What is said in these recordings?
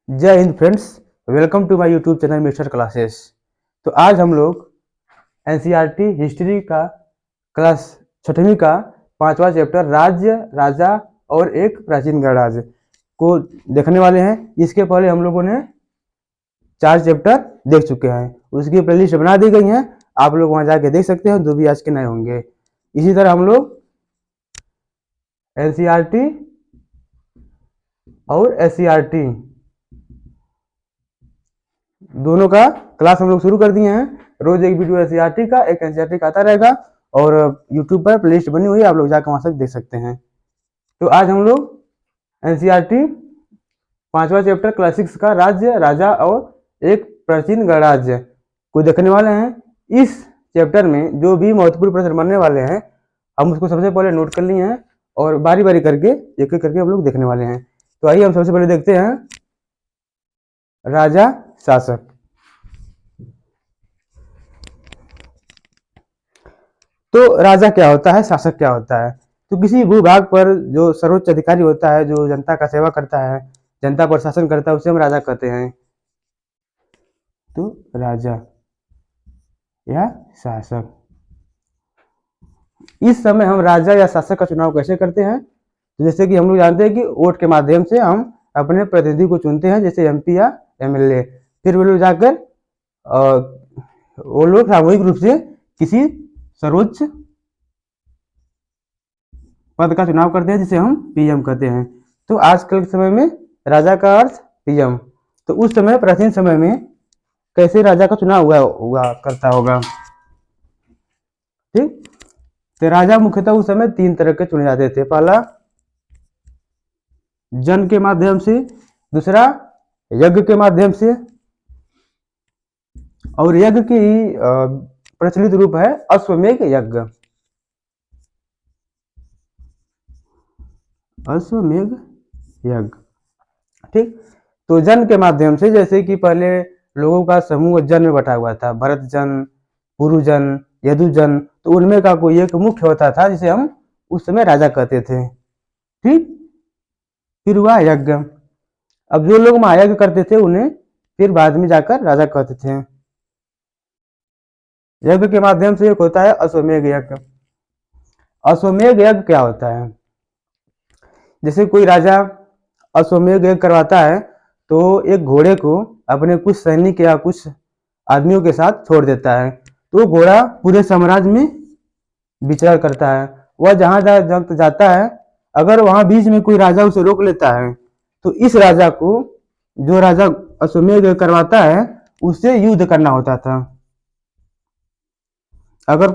जय हिंद friends. Welcome to my YouTube channel mister classes. तो आज हम लोग एनसीईआरटी हिस्ट्री का क्लास 6वीं का 5वां चैप्टर राज्य राजा और एक प्राचीन गणराज्य को देखने वाले हैं। इसके पहले हम लोगों ने 4 चैप्टर देख चुके हैं, उसकी प्लेलिस्ट बना दी गई है, आप लोग वहां जाके देख सकते हैं जो भी आज के नए होंगे। इसी तरह हम लोग एनसीईआरटी और एससीईआरटी दोनों का क्लास हम लोग शुरू कर दिए हैं। रोज एक वीडियो एनसीईआरटी का एक एनसीईआरटी का आता रहेगा और यूट्यूब पर प्लेलिस्ट बनी हुई है, आप लोग जाकर वहां से देख सकते हैं। तो आज हम लोग एनसीईआरटी 5वां चैप्टर क्लास 6 का राज्य राजा और एक प्राचीन गणराज्य को देखने वाले हैं। इस चैप्टर में जो भी महत्वपूर्ण प्रश्न बनने वाले हैं हम उसको सबसे पहले नोट कर लिए हैं और बारी बारी करके एक एक करके हम लोग देखने वाले हैं। तो आइए हम सबसे पहले देखते हैं राजा शासक। तो राजा क्या होता है, शासक क्या होता है? तो किसी भूभाग पर जो सर्वोच्च अधिकारी होता है, जो जनता का सेवा करता है, जनता पर शासन करता है, उसे हम राजा कहते हैं। तो राजा या शासक। इस समय हम राजा या शासक का चुनाव कैसे करते हैं? तो जैसे कि हम लोग जानते हैं कि वोट के माध्यम से हम अपने प्रतिनिधि को चुनते हैं, जैसे एमपी या एमएलए। फिर वो लोग जाकर वो लोग सामूहिक रूप से किसी सर्वोच्च पद का चुनाव करते हैं, जिसे हम पीएम कहते हैं। तो आजकल के समय में राजा का अर्थ पीएम। तो उस समय प्राचीन समय में कैसे राजा का चुनाव हुआ करता होगा? ठीक। तो राजा मुख्यतः उस समय 3 तरह के चुने जाते थे। पहला जन के माध्यम से, दूसरा यज्ञ के माध्यम से, और यज्ञ की प्रचलित रूप है अश्वमेध यज्ञ। अश्वमेध यज्ञ। ठीक। तो जन के माध्यम से, जैसे कि पहले लोगों का समूह जन में बटा हुआ था, भरत जन, पुरुजन, यदुजन। तो उनमें का कोई एक मुख्य होता था जिसे हम उस समय राजा कहते थे। ठीक। फिर हुआ यज्ञ। अब जो लोग महायज्ञ करते थे उन्हें फिर बाद में जाकर राजा कहते थे। यज्ञ के माध्यम से एक होता है अश्वमेध यज्ञ। अश्वमेध यज्ञ क्या होता है? जैसे कोई राजा अश्वमेध यज्ञ करवाता है तो एक घोड़े को अपने कुछ सैनिक या कुछ आदमियों के साथ छोड़ देता है। तो घोड़ा पूरे साम्राज्य में विचरण करता है। वह जहां जहां जाता है, अगर वहां बीच में कोई राजा उसे रोक लेता है तो इस राजा को, जो राजा अश्वमेध यज्ञ करवाता है, उससे युद्ध करना होता था। अगर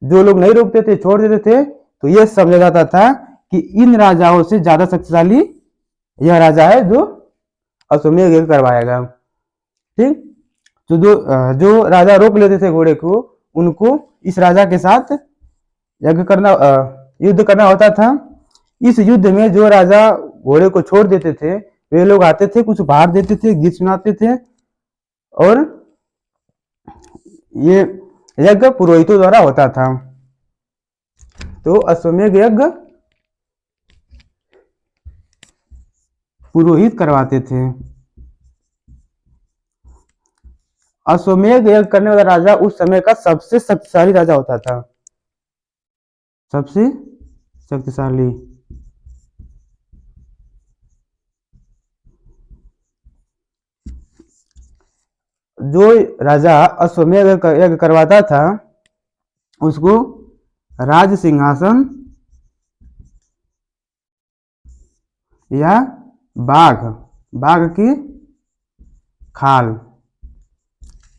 जो लोग नहीं रोकते थे, छोड़ देते थे, तो यह समझा जाता था कि इन राजाओं से ज्यादा शक्तिशाली यह राजा है जो अश्वमेध यज्ञ करवाएगा। ठीक। तो जो राजा रोक लेते थे घोड़े को, उनको इस राजा के साथ यज्ञ करना युद्ध करना होता था। इस युद्ध में जो राजा घोड़े को छोड़ देते थे, वे लोग आते थे, कुछ उपहार देते थे, गीत सुनाते थे, और ये यज्ञ पुरोहितों द्वारा होता था। तो अश्वमेध यज्ञ पुरोहित करवाते थे। अश्वमेध यज्ञ करने वाला राजा उस समय का सबसे शक्तिशाली राजा होता था। सबसे शक्तिशाली। जो राजा अश्वमेध यज्ञ करवाता था उसको राज सिंहासन या बाघ की खाल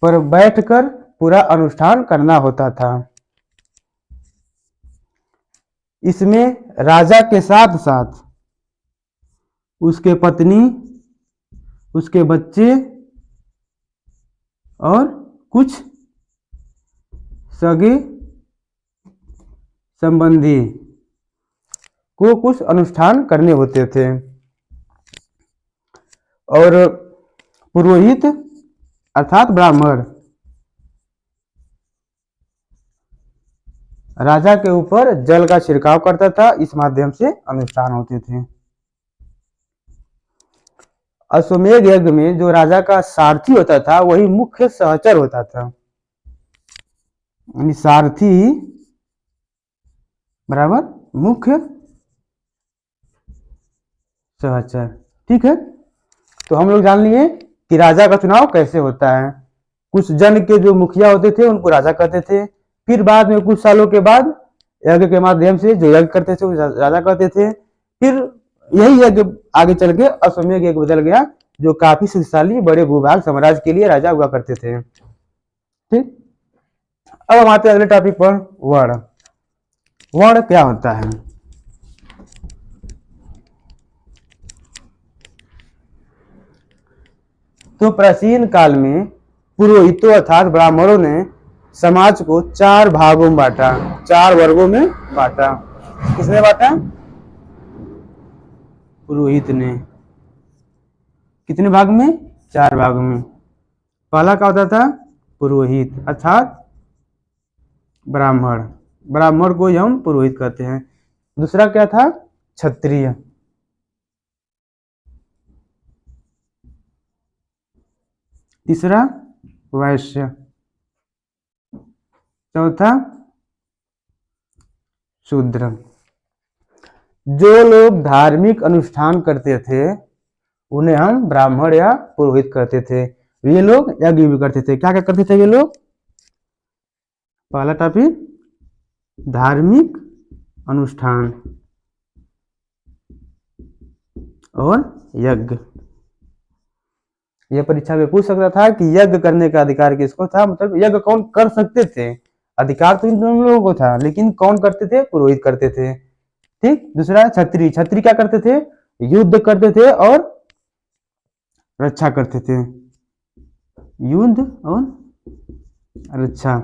पर बैठकर पूरा अनुष्ठान करना होता था। इसमें राजा के साथ साथ उसके पत्नी, उसके बच्चे और कुछ सगे संबंधी को कुछ अनुष्ठान करने होते थे। और पुरोहित अर्थात ब्राह्मण राजा के ऊपर जल का छिड़काव करता था, इस माध्यम से अनुष्ठान होते थे। अश्वमेध यज्ञ में जो राजा का सारथी होता था वही मुख्य सहचर होता था, यानी सारथी बराबर मुख्य सहचर। ठीक है, तो हम लोग जान लिए कि राजा का चुनाव कैसे होता है। कुछ जन के जो मुखिया होते थे उनको राजा कहते थे, फिर बाद में कुछ सालों के बाद यज्ञ के माध्यम से जो यज्ञ करते थे वो राजा कहते थे। फिर यही यज्ञ आगे चल के अश्वमेध यज्ञ बदल गया, जो काफी शक्तिशाली बड़े भूभाग साम्राज्य के लिए राजा हुआ करते थे। ठीक, अब हम आते हैं अगले टॉपिक पर, वर्ण। वर्ण क्या होता है? तो प्राचीन काल में पुरोहितों अर्थात ब्राह्मणों ने समाज को 4 भागों में बांटा, 4 वर्गों में बांटा। किसने बांटा? पुरोहित ने। कितने भाग में? 4 भाग में। पहला क्या होता था? पुरोहित अर्थात ब्राह्मण, ब्राह्मण को हम पुरोहित कहते हैं। दूसरा क्या था? क्षत्रिय। तीसरा वैश्य। चौथा शूद्र। जो लोग धार्मिक अनुष्ठान करते थे उन्हें हम ब्राह्मण या पुरोहित कहते थे। ये लोग यज्ञ भी करते थे। क्या क्या करते थे ये लोग? पहला टॉपिक धार्मिक अनुष्ठान और यज्ञ। यह परीक्षा में पूछ सकता था कि यज्ञ करने का अधिकार किसको था, मतलब यज्ञ कौन कर सकते थे। अधिकार तो इन दोनों लोगों को था, लेकिन कौन करते थे? पुरोहित करते थे। ठीक। दूसरा क्षत्रिय। क्षत्रिय क्या करते थे? युद्ध करते थे और रक्षा करते थे। युद्ध और रक्षा।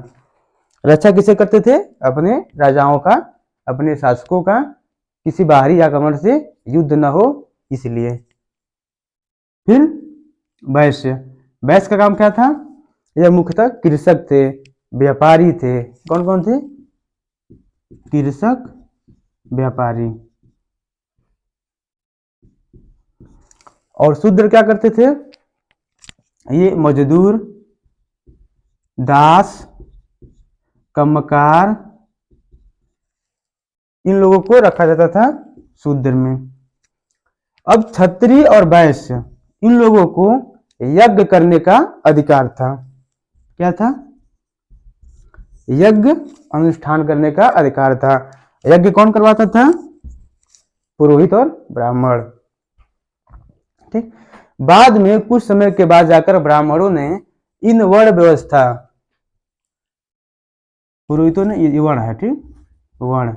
रक्षा किसे करते थे? अपने राजाओं का, अपने शासकों का, किसी बाहरी आक्रमण से युद्ध न हो इसलिए। फिर वैश्य। वैश्य का काम क्या था? यह मुख्यतः कृषक थे, व्यापारी थे। कौन कौन थे? कृषक, व्यापारी। और शूद्र क्या करते थे? ये मजदूर, दास, कम्मकार, इन लोगों को रखा जाता था शूद्र में। अब क्षत्रिय और वैश्य इन लोगों को यज्ञ करने का अधिकार था। क्या था? यज्ञ अनुष्ठान करने का अधिकार था। यज्ञ कौन करवाता था? पुरोहित और ब्राह्मण। ठीक। बाद में कुछ समय के बाद जाकर ब्राह्मणों ने इन वर्ण व्यवस्था, पुरोहितों ने ये वर्ण है, ठीक, वर्ण,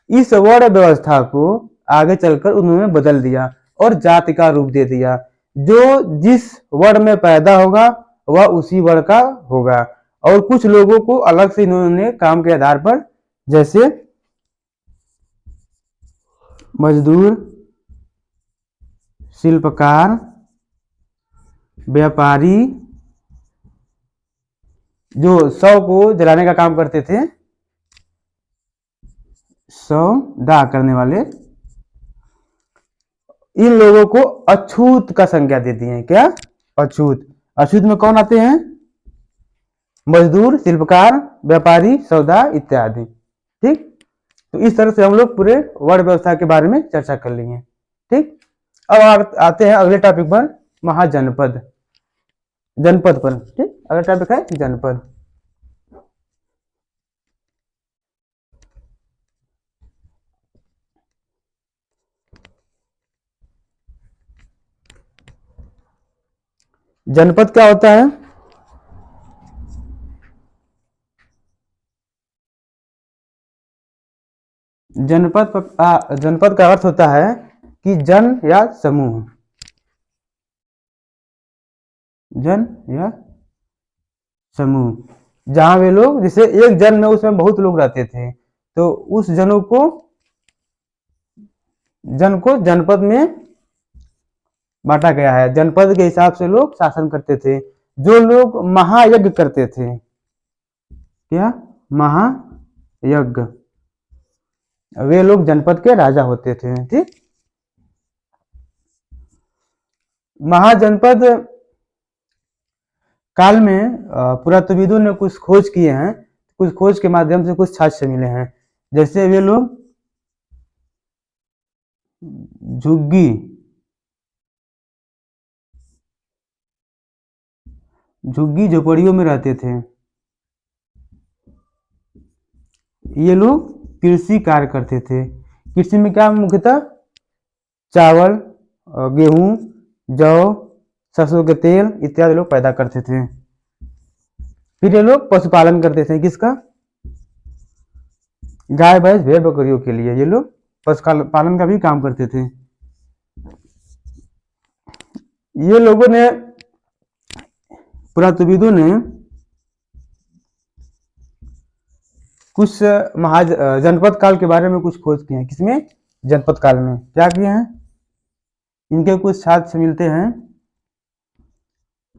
इस वर्ण व्यवस्था को आगे चलकर उन्होंने बदल दिया और जाति का रूप दे दिया। जो जिस वर्ण में पैदा होगा वह उसी वर्ण का होगा। और कुछ लोगों को अलग से इन्होंने काम के आधार पर, जैसे मजदूर, शिल्पकार, व्यापारी, जो शव को जलाने का काम करते थे, शव दाह करने वाले, इन लोगों को अछूत का संज्ञा देती है। क्या? अछूत। अछूत में कौन आते हैं? मजदूर, शिल्पकार, व्यापारी, सौदा इत्यादि। ठीक। तो इस तरह से हम लोग पूरे वर्ण व्यवस्था के बारे में चर्चा कर लेंगे। ठीक। अब आते हैं अगले टॉपिक पर, महाजनपद, जनपद पर। ठीक, अगला टॉपिक है जनपद। जनपद क्या होता है? जनपद का अर्थ होता है कि जन या समूह, जन या समूह। जहां वे लोग, जैसे एक जन में उसमें बहुत लोग रहते थे, तो उस जन को जनपद में बांटा गया है। जनपद के हिसाब से लोग शासन करते थे। जो लोग महायज्ञ करते थे, क्या? महायज्ञ, वे लोग जनपद के राजा होते थे। ठीक। महाजनपद काल में पुरातत्वविदों ने कुछ खोज किए हैं, कुछ खोज के माध्यम से कुछ साक्ष्य मिले हैं। जैसे वे लोग झुग्गी झुग्गी झोपड़ियों में रहते थे। ये लोग कृषि कार्य करते थे। कृषि में क्या मुख्यतः चावल, गेहूं, जौ, सरसों के तेल इत्यादि लोग पैदा करते थे। फिर ये लोग पशुपालन करते थे। किसका? गाय, भैंस, भेड़, बकरियों के लिए ये लोग पशुपालन का भी काम करते थे। ये लोगों ने, पुरातत्वविदों ने कुछ जनपद काल के बारे में कुछ खोज किए हैं। किसमें? जनपद काल में। क्या किए हैं? इनके कुछ साक्ष्य मिलते हैं।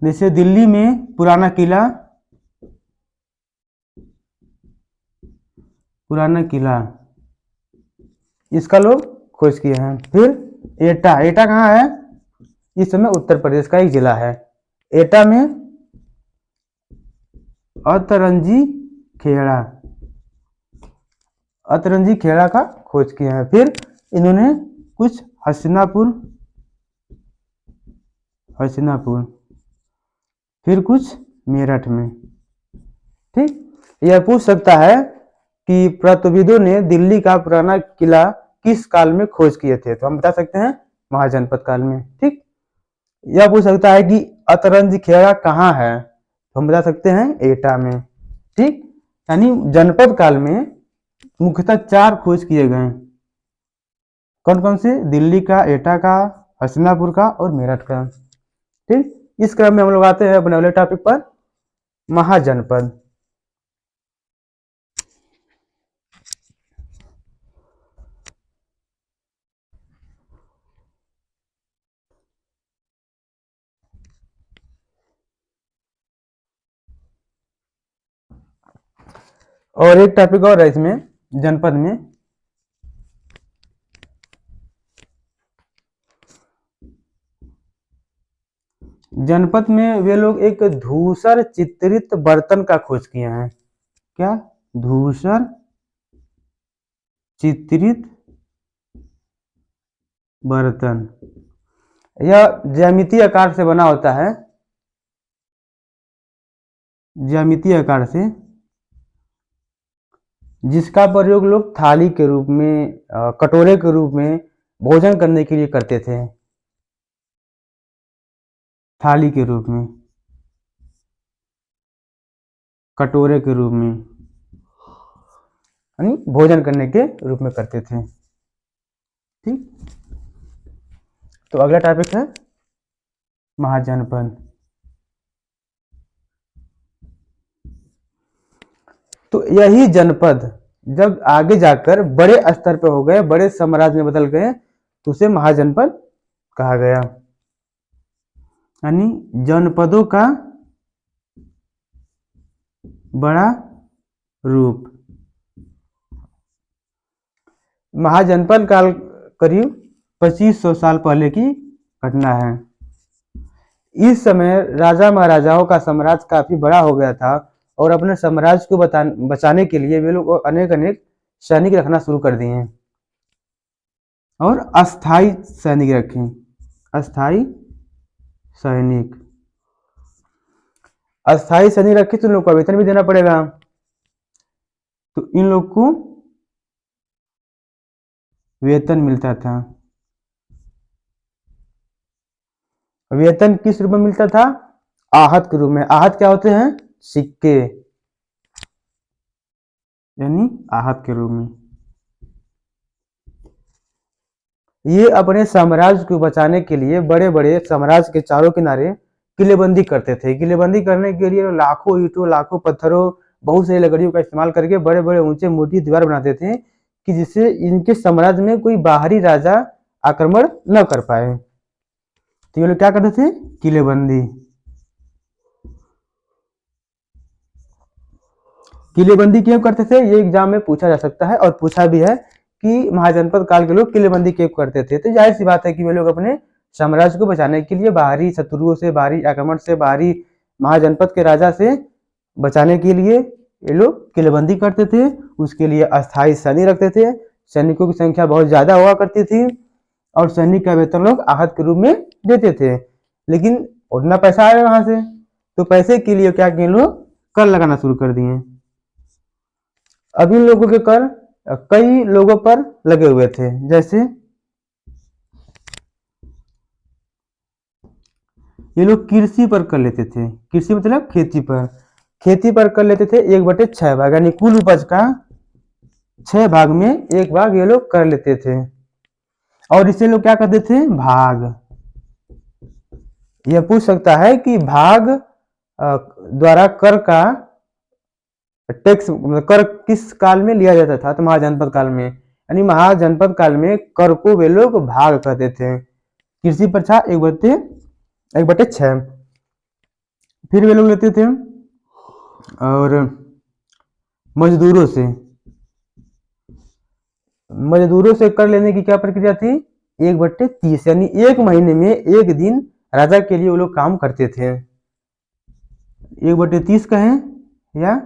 जैसे दिल्ली में पुराना किला इसका लोग खोज किए हैं। फिर एटा कहाँ है? इस समय उत्तर प्रदेश का एक जिला है। एटा में अतरंजी खेड़ा का खोज किया है। फिर इन्होंने कुछ हस्तिनापुर, फिर कुछ मेरठ में। ठीक, यह पूछ सकता है कि पुरातत्वविदों ने दिल्ली का पुराना किला किस काल में खोज किए थे, तो हम बता सकते हैं महाजनपद काल में। ठीक, यह पूछ सकता है कि अतरंजी खेड़ा कहाँ है, तो हम बता सकते हैं एटा में। ठीक, यानी जनपद काल में मुख्यतः 4 खोज किए गए। कौन कौन से? दिल्ली का, एटा का, हस्तिनापुर का और मेरठ का। ठीक, इस क्रम में हम लोग आते हैं अपने अगले टॉपिक पर, महाजनपद। और एक टॉपिक और है इसमें, जनपद में, जनपद में वे लोग एक धूसर चित्रित बर्तन का खोज किए हैं। क्या? धूसर चित्रित बर्तन। यह ज्यामितीय आकार से बना होता है, ज्यामितीय आकार से, जिसका प्रयोग लोग थाली के रूप में, कटोरे के रूप में भोजन करने के लिए करते थे। थाली के रूप में, कटोरे के रूप में, यानी भोजन करने के रूप में करते थे। ठीक, तो अगला टॉपिक है महाजनपद। तो यही जनपद जब आगे जाकर बड़े स्तर पे हो गए, बड़े साम्राज्य में बदल गए, तो उसे महाजनपद कहा गया। यानी जनपदों का बड़ा रूप। महाजनपद काल करीब 2500 साल पहले की घटना है। इस समय राजा महाराजाओं का साम्राज्य काफी बड़ा हो गया था और अपने साम्राज्य को बचाने के लिए वे लोग अनेक सैनिक रखना शुरू कर दिए और अस्थाई सैनिक रखे। अस्थाई सैनिक रखे तो इन लोग को वेतन भी देना पड़ेगा, तो इन लोग को वेतन मिलता था। वेतन किस रूप में मिलता था? आहत के रूप में। आहत क्या होते हैं? सिक्के, यानी आहत के रूप में। ये अपने साम्राज्य को बचाने के लिए बड़े बड़े साम्राज्य के चारों किनारे किलेबंदी करते थे। किलेबंदी करने के लिए लाखों ईंटों, लाखों पत्थरों, बहुत सारी लकड़ियों का इस्तेमाल करके बड़े बड़े ऊंचे मोटी दीवार बनाते थे कि जिससे इनके साम्राज्य में कोई बाहरी राजा आक्रमण न कर पाए। तो ये लोग क्या करते थे? किलेबंदी। किलेबंदी क्यों करते थे? ये एग्जाम में पूछा जा सकता है और पूछा भी है कि महाजनपद काल के लोग किलेबंदी क्यों करते थे। तो जाहिर सी बात है कि वे लोग अपने साम्राज्य को बचाने के लिए, बाहरी शत्रुओं से, बाहरी आक्रमण से, बाहरी महाजनपद के राजा से बचाने के लिए ये लोग किलेबंदी करते थे। उसके लिए अस्थायी सैनिक रखते थे। सैनिकों की संख्या बहुत ज्यादा हुआ करती थी और सैनिक का वेतन लोग आहत के रूप में देते थे। लेकिन उतना पैसा आया वहां से, तो पैसे के लिए क्या किए लोग, कर लगाना शुरू कर दिए। अब इन लोगों के कर कई लोगों पर लगे हुए थे। जैसे ये लोग कृषि पर कर लेते थे। कृषि मतलब खेती पर। खेती पर कर लेते थे 1/6 भाग, यानी कुल उपज का 6 भाग में 1 भाग ये लोग कर लेते थे। और इसे लोग क्या करते थे, भाग। यह पूछ सकता है कि भाग द्वारा कर का टैक्स कर किस काल में लिया जाता था, तो महाजनपद काल में। यानी महाजनपद काल में कर को वे लोग भाग कहते थे। कृषि पर था 1/6। फिर वे लोग लेते थे और मजदूरों से। मजदूरों से कर लेने की क्या प्रक्रिया थी, 1/30, यानी 1 महीने में 1 दिन राजा के लिए वो लोग काम करते थे। 1/30 कहें या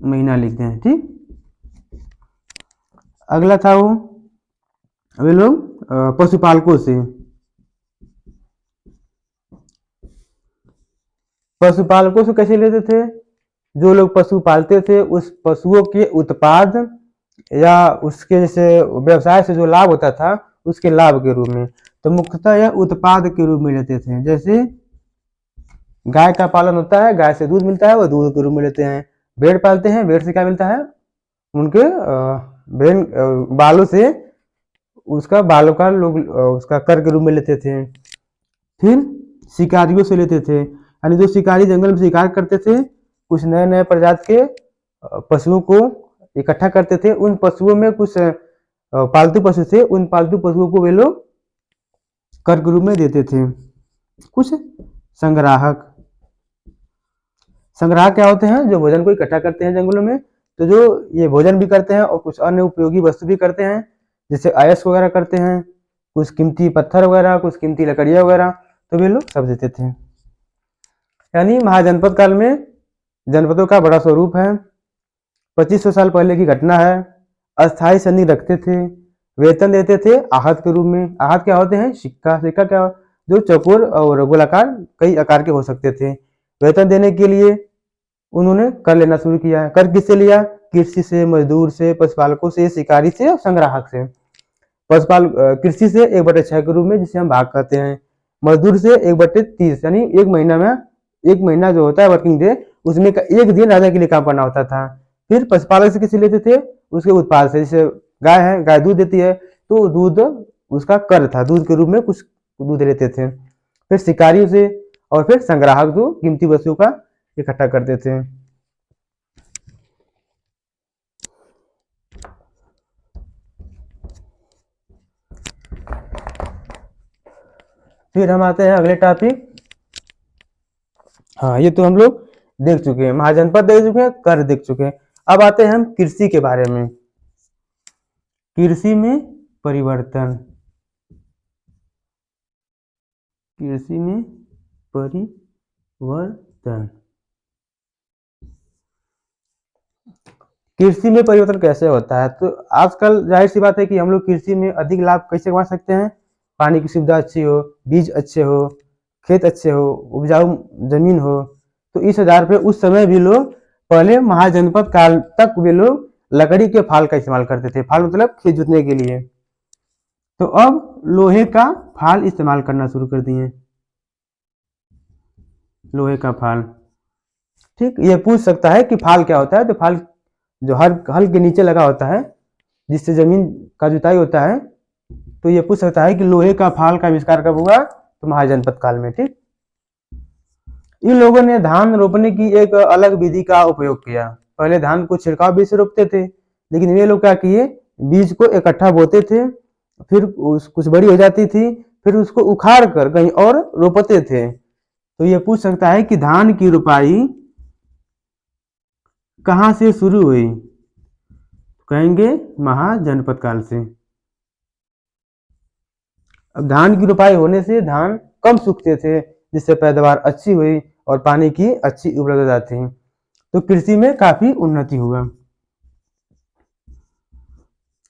महीना लिखते हैं, ठीक। अगला था वो वे लोग पशुपालकों से। पशुपालकों से कैसे लेते थे, जो लोग पशु पालते थे उस पशुओं के उत्पाद या उसके जैसे व्यवसाय से जो लाभ होता था उसके लाभ के रूप में, तो मुख्यतः यह उत्पाद के रूप में लेते थे। जैसे गाय का पालन होता है, गाय से दूध मिलता है, वो दूध के रूप में लेते हैं। भेड़ पालते हैं, भेड़ से क्या मिलता है, उनके भेड़ बालों से उसका बालों का लोग उसका कर के रूप में लेते थे। फिर शिकारियों से लेते थे, यानी जो शिकारी जंगल में शिकार करते थे, कुछ नए नए प्रजाति के पशुओं को इकट्ठा करते थे। उन पशुओं में कुछ पालतू पशु थे, उन पालतू पशुओं को वे लोग कर के रूप में देते थे। कुछ संग्राहक। संग्राहक क्या होते हैं, जो भोजन को इकट्ठा करते हैं जंगलों में, तो जो ये भोजन भी करते हैं और कुछ अन्य उपयोगी वस्तु भी करते हैं, जैसे अयस्क वगैरह करते हैं, कुछ कीमती पत्थर वगैरह, कुछ कीमती लकड़ियां वगैरह, तो वे लोग सब देते थे। यानी महाजनपद काल में जनपदों का बड़ा स्वरूप है। 2500 साल पहले की घटना है। अस्थायी सैनिक रखते थे, वेतन देते थे आहत के रूप में। आहत क्या होते हैं, सिक्का। सिक्का क्या, जो चौकोर और गोलाकार कई आकार के हो सकते थे। वेतन देने के लिए उन्होंने कर लेना शुरू किया। कर किससे लिया, कृषि से, मजदूर से, पशुपालकों से, शिकारी से और संग्राहक से। पशुपाल कृषि से 1/6 के रूप में, जिसे हम भाग कहते हैं। मजदूर से 1/30, यानी 1 महीना में 1 महीना जो होता है वर्किंग डे, उसमें का 1 दिन राजा के लिए काम करना होता था। फिर पशुपालक से किसी लेते थे, उसके उत्पाद से। जैसे गाय है, गाय दूध देती है, तो दूध उसका कर था, दूध के रूप में कुछ दूध लेते थे। फिर शिकारी से, और फिर संग्राहक जो कीमती वस्तुओं का इकट्ठा करते थे। फिर हम आते हैं अगले टॉपिक। हाँ, ये तो हम लोग देख चुके हैं, महाजनपद देख चुके हैं, कर देख चुके हैं। अब आते हैं हम कृषि के बारे में। कृषि में परिवर्तन। कृषि में परिवर्तन। कृषि में परिवर्तन कैसे होता है, तो आजकल जाहिर सी बात है कि हम लोग कृषि में अधिक लाभ कैसे कमा सकते हैं, पानी की सुविधा अच्छी हो, बीज अच्छे हो, खेत अच्छे हो, उपजाऊ जमीन हो। तो इस आधार पे उस समय भी लोग, पहले महाजनपद काल तक वे लोग लकड़ी के फाल का इस्तेमाल करते थे। फाल मतलब खेत जोतने के लिए। तो अब लोहे का फाल इस्तेमाल करना शुरू कर दिए। लोहे का फाल, ठीक। ये पूछ सकता है कि फाल क्या होता है, तो फाल जो हल के नीचे लगा होता है, जिससे जमीन का जुताई होता है। तो ये पूछ सकता है कि लोहे का फाल का आविष्कार कब हुआ, तो महाजनपद काल में, ठीक। इन लोगों ने धान रोपने की एक अलग विधि का उपयोग किया। पहले धान को छिड़काव बीज से रोपते थे, लेकिन वे लोग क्या किए, बीज को इकट्ठा बोते थे, फिर कुछ बड़ी हो जाती थी, फिर उसको उखाड़ कर कहीं और रोपते थे। तो ये पूछ सकता है कि धान की रोपाई कहाँ से शुरू हुई, कहेंगे महाजनपद काल से। अब धान की रोपाई होने से धान कम सूखते थे, जिससे पैदावार अच्छी हुई और पानी की अच्छी उपलब्धता थी। तो कृषि में काफी उन्नति हुआ,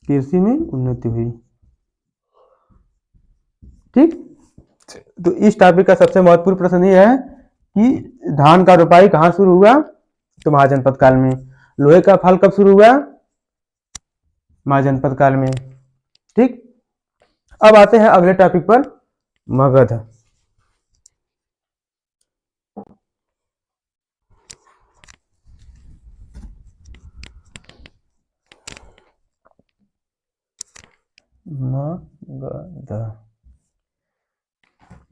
कृषि में उन्नति हुई। ठीक, तो इस टॉपिक का सबसे महत्वपूर्ण प्रश्न यह है कि धान का रोपाई कहाँ शुरू हुआ? तो महाजनपद काल में। लोहे का फल कब शुरू हुआ? महाजनपद काल में। ठीक, अब आते हैं अगले टॉपिक पर, मगध। मगध,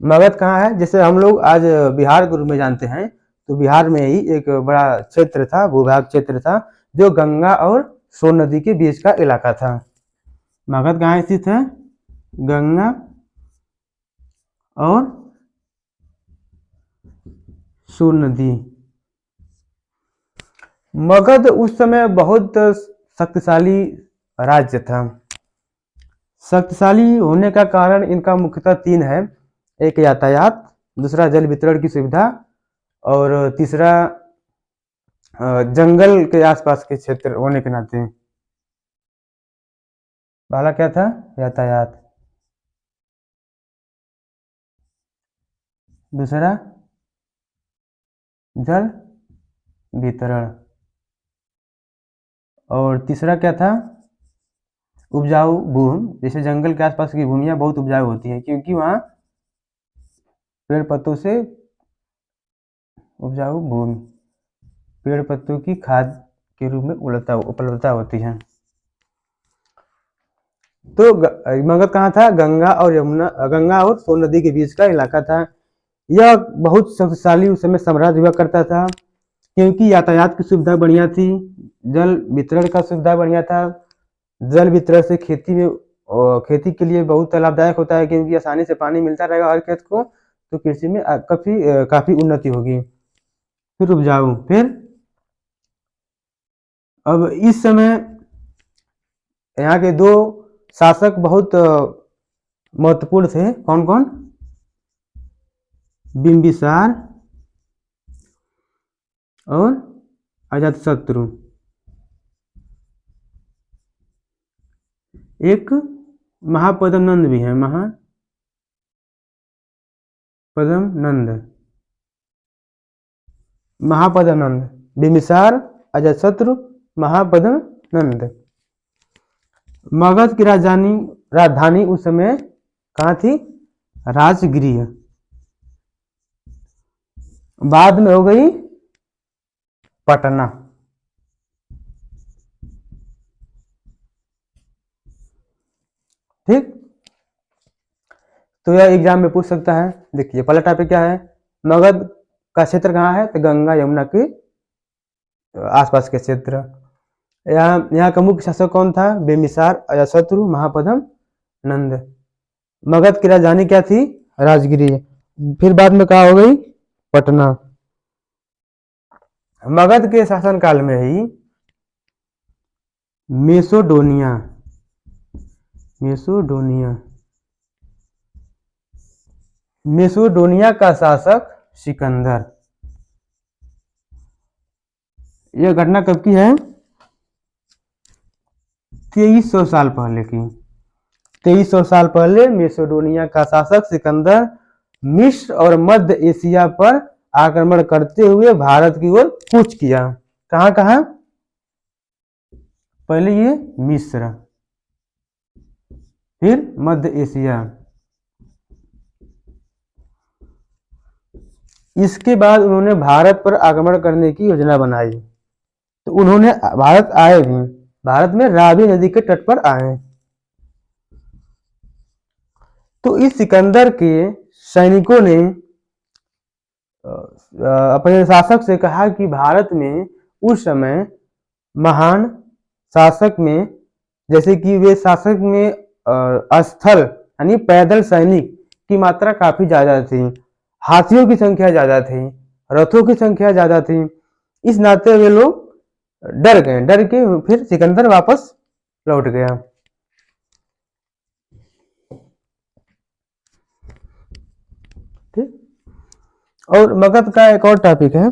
मगध कहाँ है? जैसे हम लोग आज बिहार के रूप में जानते हैं, तो बिहार में ही एक बड़ा क्षेत्र था, भूभाग क्षेत्र था, जो गंगा और सोन नदी के बीच का इलाका था। मगध कहाँ स्थित है? गंगा और सोन नदी। मगध उस समय बहुत शक्तिशाली राज्य था। शक्तिशाली होने का कारण इनका मुख्यतः तीन है। एक यातायात, दूसरा जल वितरण की सुविधा, और तीसरा जंगल के आसपास के क्षेत्र होने के नाते। पहला क्या था? यातायात, दूसरा जल वितरण, और तीसरा क्या था? उपजाऊ भूमि। जैसे जंगल के आसपास की भूमियां बहुत उपजाऊ होती हैं, क्योंकि वहाँ पेड़ पत्तों से उपजाऊ भूमि, पेड़ पत्तों की खाद के रूप में उपलब्धता होती है। तो मगध कहाँ था? गंगा और यमुना, गंगा और सोन नदी के बीच का इलाका था। यह बहुत शक्तिशाली उस समय साम्राज्य हुआ करता था, क्योंकि यातायात की सुविधा बढ़िया थी, जल वितरण का सुविधा बढ़िया था। जल वितरण से खेती में खेती के लिए बहुत लाभदायक होता है, क्योंकि आसानी से पानी मिलता रहेगा हर खेत को, तो कृषि में काफी उन्नति होगी। फिर उपजाऊ, फिर अब इस समय यहाँ के दो शासक बहुत महत्वपूर्ण थे। कौन कौन? बिंबिसार और अजातशत्रु। एक महापद्म नंद भी है, महापद्म नंद, बिंबिसार, अजातशत्रु, महापद्म नंद। मगध की राजधानी उस समय कहाँ थी? राजगृह। बाद में हो गई पटना। ठीक, तो यह एग्जाम में पूछ सकता है। देखिए पहला टॉपिक क्या है? मगध का क्षेत्र कहाँ है? तो गंगा यमुना के आसपास के क्षेत्र। यहाँ का मुख्य शासक कौन था? बिंबिसार, अजातशत्रु, महापद्म नंद। मगध की राजधानी क्या थी? राजगिरी। फिर बाद में कहा हो गई? पटना। मगध के शासनकाल में ही मेसोडोनिया मेसोडोनिया का शासक सिकंदर। यह घटना कब की है? 2300 साल पहले की। 2300 साल पहले मेसोडोनिया का शासक सिकंदर मिस्र और मध्य एशिया पर आक्रमण करते हुए भारत की ओर कूच किया। कहाँ कहाँ? पहले ये मिस्र, फिर मध्य एशिया। इसके बाद उन्होंने भारत पर आक्रमण करने की योजना बनाई। तो उन्होंने भारत आए भी, भारत में रावी नदी के तट पर आए। तो इस सिकंदर के सैनिकों ने अपने शासक से कहा कि भारत में उस समय महान शासक में, जैसे कि वे शासक में स्थल यानी पैदल सैनिक की मात्रा काफी ज्यादा थी, हाथियों की संख्या ज्यादा थी, रथों की संख्या ज्यादा थी। इस नाते वे लोग डर गए। डर के फिर सिकंदर वापस लौट गया। ठीक। और मगध का एक और टॉपिक है,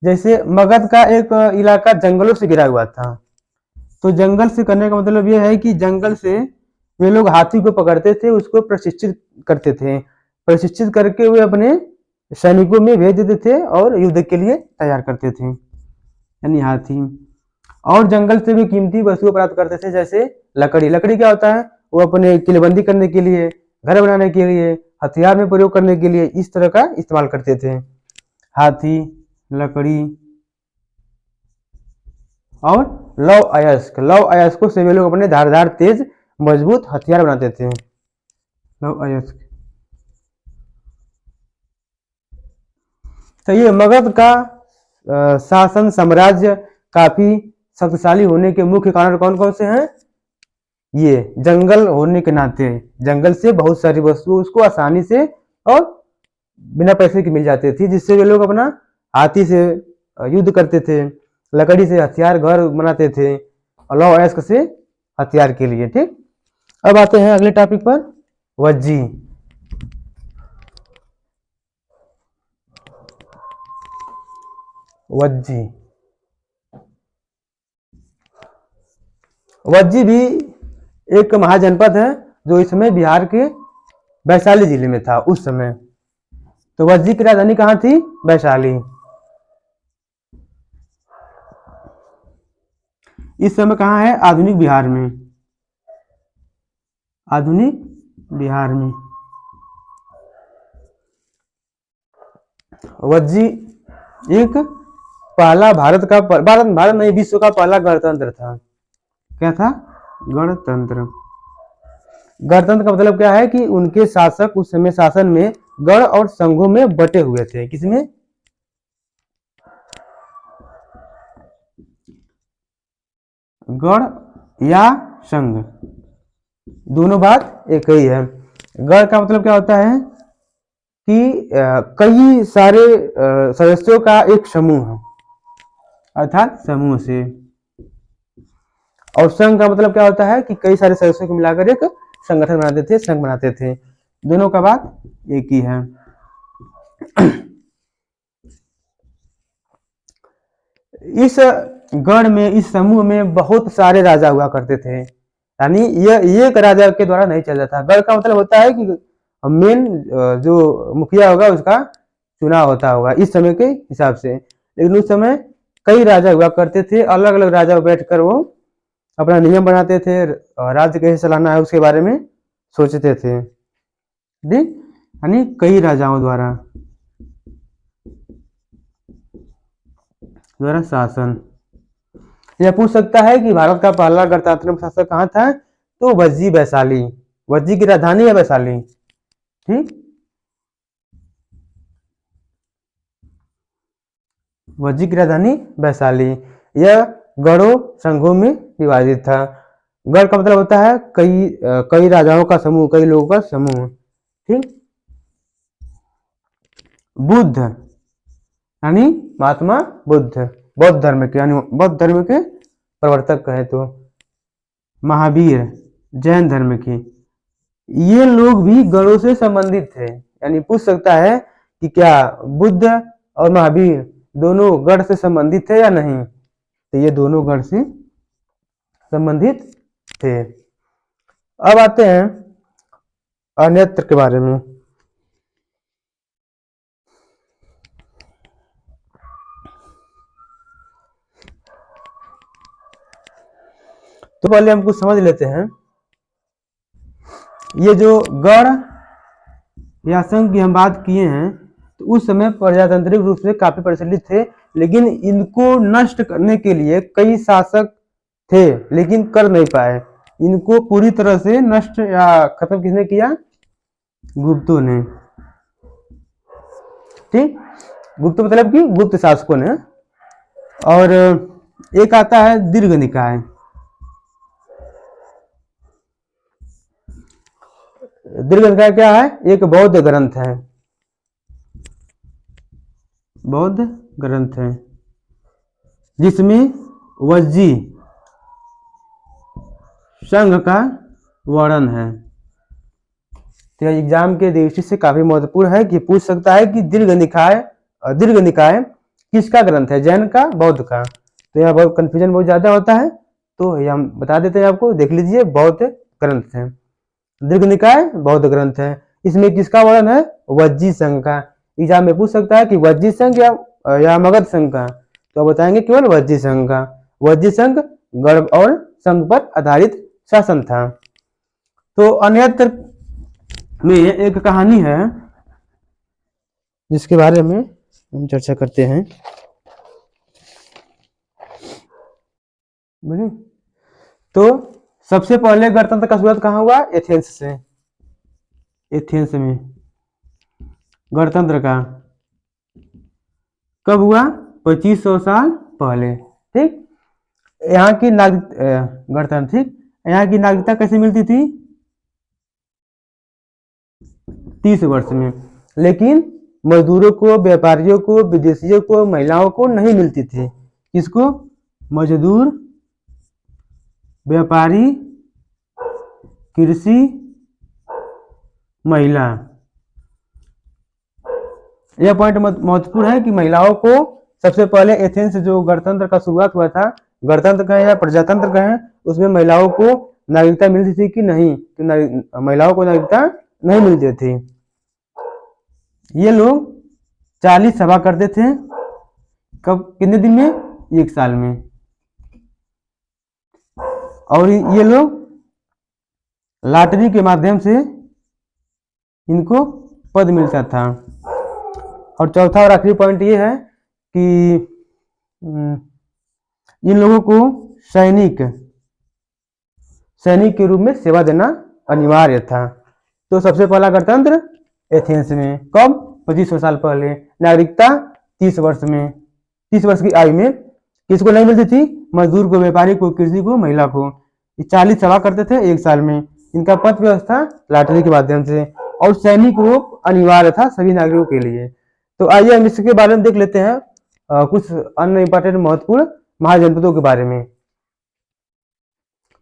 जैसे मगध का एक इलाका जंगलों से घिरा हुआ था। तो जंगल से करने का मतलब यह है कि जंगल से वे लोग हाथी को पकड़ते थे, उसको प्रशिक्षित करते थे, प्रशिक्षित करके वे अपने सैनिकों में भेज देते थे और युद्ध के लिए तैयार करते थे, यानी हाथी। और जंगल से भी कीमती वस्तुएं प्राप्त करते थे, जैसे लकड़ी। लकड़ी क्या होता है, वो अपने किलेबंदी करने के लिए, घर बनाने के लिए, हथियार में प्रयोग करने के लिए इस तरह का इस्तेमाल करते थे। हाथी, लकड़ी और लौह अयस्क। लौह अयस्कों से वे लोग अपने धारदार तेज मजबूत हथियार बनाते थे। लौह अयस्क। तो ये मगध का शासन साम्राज्य काफी शक्तिशाली होने के मुख्य कारण कौन कौन से हैं? ये जंगल होने के नाते जंगल से बहुत सारी वस्तुएं उसको आसानी से और बिना पैसे के मिल जाती थी, जिससे वे लोग अपना हाथी से युद्ध करते थे, लकड़ी से हथियार घर बनाते थे, और लौह अयस्क से हथियार के लिए। ठीक। अब आते हैं अगले टॉपिक पर, वज्जी। वज्जी वज्जी भी एक महाजनपद है जो इस समय बिहार के वैशाली जिले में था उस समय। तो वज्जी की राजधानी कहाँ थी? वैशाली। इस समय कहाँ है? आधुनिक बिहार में। आधुनिक बिहार में वज्जी एक पहला भारत नहीं, विश्व का पहला गणतंत्र था। क्या था? गणतंत्र। गणतंत्र का मतलब क्या है कि उनके शासक उस समय शासन में गण और संघों में बटे हुए थे। किसमें? गण या संघ, दोनों बात एक ही है। गण का मतलब क्या होता है कि कई सारे सदस्यों का एक समूह है, अर्थात समूह से। और संघ का मतलब क्या होता है कि कई सारे सदस्यों को मिलाकर एक संगठन बनाते थे, संघ बनाते थे। दोनों का बात एक ही है। इस गण में, इस समूह में बहुत सारे राजा हुआ करते थे, यानी ये एक राजा के द्वारा नहीं चल जाता। गण का मतलब होता है कि मेन जो मुखिया होगा उसका चुनाव होगा इस समय के हिसाब से। लेकिन उस समय कई राजा हुआ करते थे, अलग अलग राजा बैठकर वो अपना नियम बनाते थे, राज्य कैसे चलाना है उसके बारे में सोचते थे। यानी कई राजाओं द्वारा शासन। यह पूछ सकता है कि भारत का पहला गणतांत्रिक शासक कहाँ था? तो वज्जी वैशाली। वज्जी की राजधानी है वैशाली। ठीक। वज्जी की राजधानी वैशाली। यह गणों संघों में विभाजित था। गण का मतलब होता है कई राजाओं का समूह, कई लोगों का समूह। ठीक। बुद्ध यानी महात्मा बुद्ध, बौद्ध धर्म के, यानी बौद्ध धर्म के प्रवर्तक कहे तो। महावीर जैन धर्म के। ये लोग भी गणों से संबंधित थे, यानी पूछ सकता है कि क्या बुद्ध और महावीर दोनों गण से संबंधित थे या नहीं? तो ये दोनों गण से संबंधित थे। अब आते हैं अन्यत्र के बारे में। तो पहले हम कुछ समझ लेते हैं। ये जो गण या संघ की हम बात किए हैं, तो उस समय प्रजातांत्रिक रूप से काफी प्रचलित थे, लेकिन इनको नष्ट करने के लिए कई शासक थे, लेकिन कर नहीं पाए। इनको पूरी तरह से नष्ट या खत्म किसने किया? गुप्तों ने। ठीक। गुप्त मतलब कि गुप्त शासकों ने। और एक आता है दीर्घ निकाय। दीर्घ निकाय क्या है? एक बौद्ध ग्रंथ है, बौद्ध ग्रंथ है जिसमें वज्जी संघ का वर्णन है। तो एग्जाम के दृष्टि से काफी महत्वपूर्ण है कि पूछ सकता है कि दीर्घ निकाय किसका ग्रंथ है, जैन का, बौद्ध का। तो यहाँ बहुत कंफ्यूजन बहुत ज्यादा होता है, तो ये हम बता देते हैं आपको, देख लीजिए, बौद्ध ग्रंथ है। दीर्घ निकाय बौद्ध ग्रंथ है। इसमें किसका वर्णन है, वज्जी संघ का। एग्जाम में पूछ सकता है कि वज्जी संघ या मगध संघ का, तो बताएंगे केवल वज्जी संघ का। वज्जी संघ गढ़ और संघ पर आधारित शासन था। तो अन्यत्र में एक कहानी है जिसके बारे में हम चर्चा करते हैं। तो सबसे पहले गणतंत्र का शुरुआत कहाँ हुआ, एथेंस से। एथेंस में गणतंत्र का कब हुआ, 2500 साल पहले। ठीक, यहाँ की गणतंत्र, ठीक, यहाँ की नागरिकता कैसे मिलती थी, 30 वर्ष में। लेकिन मजदूरों को, व्यापारियों को, विदेशियों को, महिलाओं को नहीं मिलती थी। किसको, मजदूर, व्यापारी, कृषि, महिला। यह पॉइंट महत्वपूर्ण है कि महिलाओं को सबसे पहले एथेंस जो गणतंत्र का शुरुआत हुआ था, गणतंत्र कहें या प्रजातंत्र कहें, उसमें महिलाओं को नागरिकता मिलती थी कि नहीं, तो महिलाओं को नागरिकता नहीं मिलती थी। ये लोग 40 सभा करते थे, कब, कितने दिन में, 1 साल में। और ये लोग लॉटरी के माध्यम से इनको पद मिलता था। और चौथा और आखिरी पॉइंट ये है कि इन लोगों को सैनिक के रूप में सेवा देना अनिवार्य था। तो सबसे पहला गणतंत्र एथेंस में, कब, 2500 साल पहले। नागरिकता 30 वर्ष में, 30 वर्ष की आयु में। किसको नहीं मिलती थी, मजदूर को, व्यापारी को, कृषि को, महिला को। 40 सभा करते थे 1 साल में। इनका पद व्यवस्था लॉटरी के माध्यम से, और सैनिक रूप अनिवार्य था सभी नागरिकों के लिए। तो आइए हम इसके बारे में देख लेते हैं कुछ अन्य इंपॉर्टेंट महत्वपूर्ण महाजनपदों के बारे में।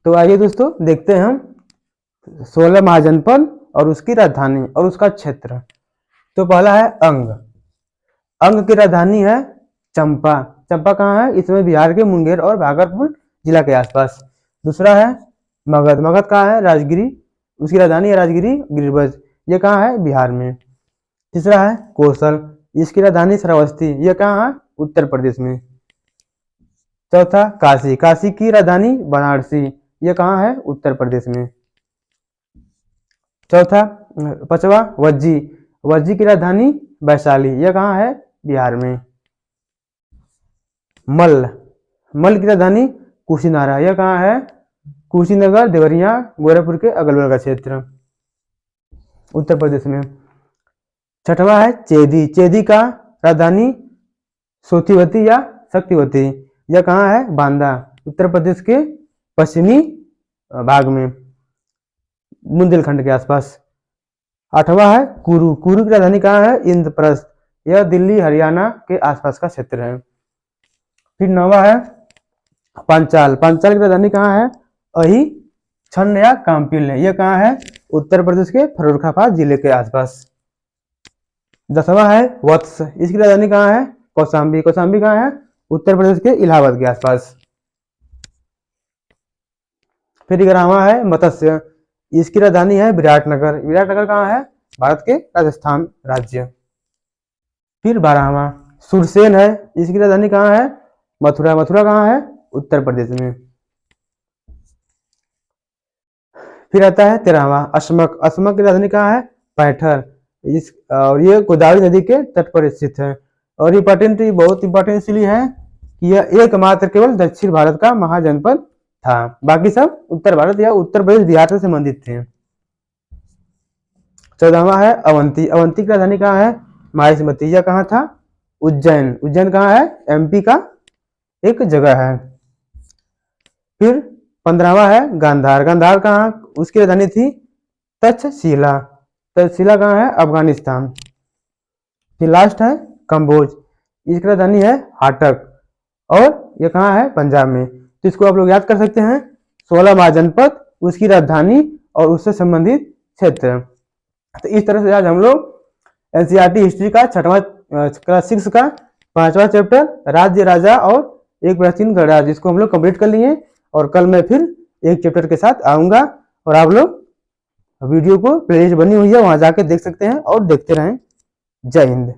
तो आइए दोस्तों देखते हैं हम 16 महाजनपद और उसकी राजधानी और उसका क्षेत्र। तो पहला है अंग। अंग की राजधानी है चंपा। चंपा कहाँ है, इसमें बिहार के मुंगेर और भागलपुर जिला के आसपास। दूसरा है मगध। मगध कहाँ है, राजगिरी, उसकी राजधानी है राजगिरी गिरिब्रज, ये कहाँ है, बिहार में। तीसरा है कौशल, इसकी राजधानी श्रावस्ती, ये कहाँ है, उत्तर प्रदेश में। चौथा काशी। काशी की राजधानी वाराणसी, ये कहाँ है, उत्तर प्रदेश में। पांचवा वज्जी। वज्जी की राजधानी वैशाली, यह कहाँ है, बिहार में। मल्ल। मल्ल की राजधानी कुशीनारा, यह कहाँ है, कुशीनगर, देवरिया, गोरखपुर के अगल बगल का क्षेत्र, उत्तर प्रदेश में। छठवा है चेदी। चेदी का राजधानी सोतीवती या शक्तिवती, यह कहाँ है, बांदा, उत्तर प्रदेश के पश्चिमी भाग में, बुंदेलखंड के आसपास। आठवां है कुरु। कुरु की राजधानी कहाँ है, इंद्रप्रस्थ, यह दिल्ली हरियाणा के आसपास का क्षेत्र है। फिर 9वां है पांचाल। पांचाल की राजधानी कहाँ है, अही छन्न या काम्पिल, यह कहाँ है, उत्तर प्रदेश के फर्रुखाबाद जिले के आसपास। 10वां है वत्स। इसकी राजधानी कहाँ है, कौशाम्बी। कौशाम्बी कहाँ है, उत्तर प्रदेश के इलाहाबाद के आसपास। फिर 11वां है मत्स्य। इसकी राजधानी है विराटनगर। विराटनगर कहाँ है, भारत के राजस्थान राज्य। फिर 12वां सुरसेन है। इसकी राजधानी कहाँ है, मथुरा। मथुरा कहाँ है, उत्तर प्रदेश में। फिर आता है 13वां अस्मक। अस्मक की राजधानी कहाँ है, पैठर। और ये गोदावरी नदी के तट पर स्थित है। और इम्पोर्टेंट, बहुत इंपॉर्टेंट इसलिए है कि यह एकमात्र केवल दक्षिण भारत का महाजनपद था, बाकी सब उत्तर भारत या उत्तर प्रदेश बिहार से संबंधित थे। 14वां है अवंती। अवंती की राजधानी कहाँ है, माहिष्मती, यह कहाँ था, उज्जैन। उज्जैन कहाँ है, एमपी का एक जगह है। फिर 15वां है गांधार। गांधार कहाँ, उसकी राजधानी थी तक्षशिला। तक्षशिला कहाँ है, अफगानिस्तान। फिर लास्ट है कम्बोज। इसकी राजधानी है हाटक, और यह कहाँ है, पंजाब में। तो इसको आप लोग याद कर सकते हैं, 16 महाजनपद, उसकी राजधानी और उससे संबंधित क्षेत्र। तो इस तरह से आज हम लोग एनसीईआरटी हिस्ट्री का छठवां क्लास 6 का 5वां चैप्टर राज्य राजा और एक प्राचीन गणराज्य इसको हम लोग कंप्लीट कर लिए। और कल मैं फिर एक चैप्टर के साथ आऊंगा और आप लोग वीडियो को प्लेलिस्ट बनी हुई है वहां जाके देख सकते हैं और देखते रहें। जय हिंद।